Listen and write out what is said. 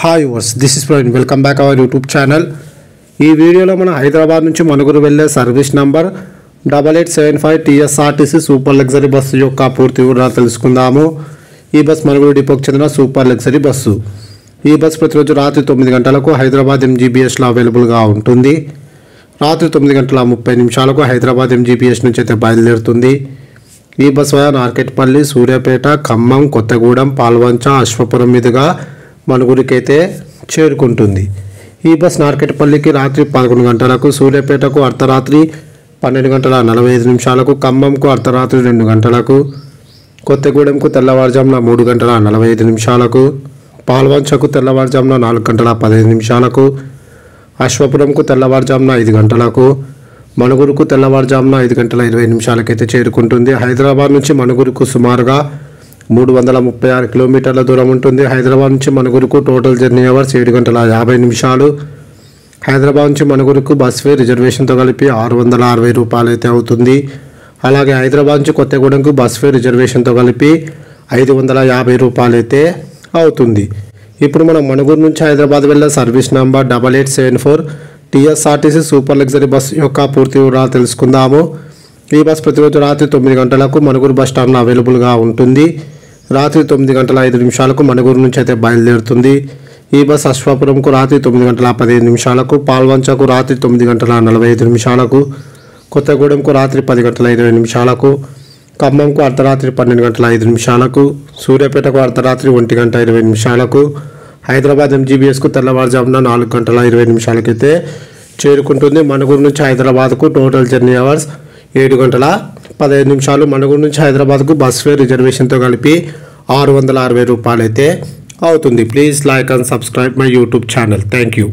Hi వర్స్ this is Praveen welcome back our YouTube channel. ఈ వీడియోలో మనం హైదరాబాద్ నుంచి మణుగూరు వెళ్ళే service number 8875 TSRTC super luxury bus యొక్క పూర్తి వివరాలు తెలుసుకుందాము. ఈ బస్ మణుగూరు డిపోకి చెందిన సూపర్ లగ్జరీ బస్సు. ఈ బస్ ప్రతిరోజు రాత్రి 9 గంటలకు హైదరాబాద్ ఎంజీబీఎస్లో అవైలబుల్గా ఉంటుంది. రాత్రి 9:30 హైదరాబాద్ ఎంజీబీఎస్ నుంచి అయితే బయలుదేరుతుంది. ఈ బస్ వయా నార్కెట్పల్లి, సూర్యాపేట, ఖమ్మం, కొత్తగూడెం, పాల్వంచ, అశ్వపురం మీదుగా మణుగూరుకైతే చేరుకుంటుంది. ఈ బస్ నార్కెట్పల్లికి రాత్రి 11 గంటలకు, సూర్యాపేటకు అర్ధరాత్రి 12:45, ఖమ్మంకు అర్ధరాత్రి 2 గంటలకు, కొత్తగూడెంకు తెల్లవారుజామున 3:45, పాల్వంచకు తెల్లవారుజామున 4:15, అశ్వపురంకు తెల్లవారుజామున 5 గంటలకు, మణుగూరుకు తెల్లవారుజామున 5:20 అయితే చేరుకుంటుంది. హైదరాబాద్ నుంచి మణుగూరుకు సుమారుగా 336 కిలోమీటర్ల దూరం ఉంటుంది. హైదరాబాద్ నుంచి మణుగూరుకు టోటల్ జర్నీ అవర్స్ 7:50. హైదరాబాద్ నుంచి మణుగూరుకు బస్ ఫేర్ రిజర్వేషన్తో కలిపి 660 రూపాయలు అయితే అవుతుంది. అలాగే హైదరాబాద్ నుంచి కొత్తగూడెంకు బస్ ఫేర్ రిజర్వేషన్తో కలిపి 550 రూపాయలు అయితే అవుతుంది. ఇప్పుడు మనం మణుగూరు నుంచి హైదరాబాద్ వెళ్ళే service number 8874 TSRTC super luxury bus యొక్క పూర్తి వివరాలు తెలుసుకుందాము. ఈ బస్ ప్రతిరోజు రాత్రి 9 గంటలకు మణుగూరు బస్ స్టాండ్లో అవైలబుల్గా ఉంటుంది. రాత్రి 9:05 మణుగూరు నుంచి అయితే బయలుదేరుతుంది. ఈ బస్ అశ్వాపురంకు రాత్రి 9:15, పాల్వంచకు రాత్రి 9:45, కొత్తగూడెంకు రాత్రి 10:20, ఖమ్మంకు అర్ధరాత్రి 12:05, సూర్యాపేటకు అర్ధరాత్రి 1:20, హైదరాబాద్ ఎంజీబీఎస్కు తెల్లవారుజామున 4:20 అయితే చేరుకుంటుంది. మణుగూరు నుంచి హైదరాబాద్కు టోటల్ జర్నీ అవర్స్ 7:15. మణుగూరు నుంచి హైదరాబాద్కు బస్ ఫేర్ రిజర్వేషన్తో కలిపి 660 రూపాయలు అయితే అవుతుంది. Please like and subscribe my YouTube channel. Thank you.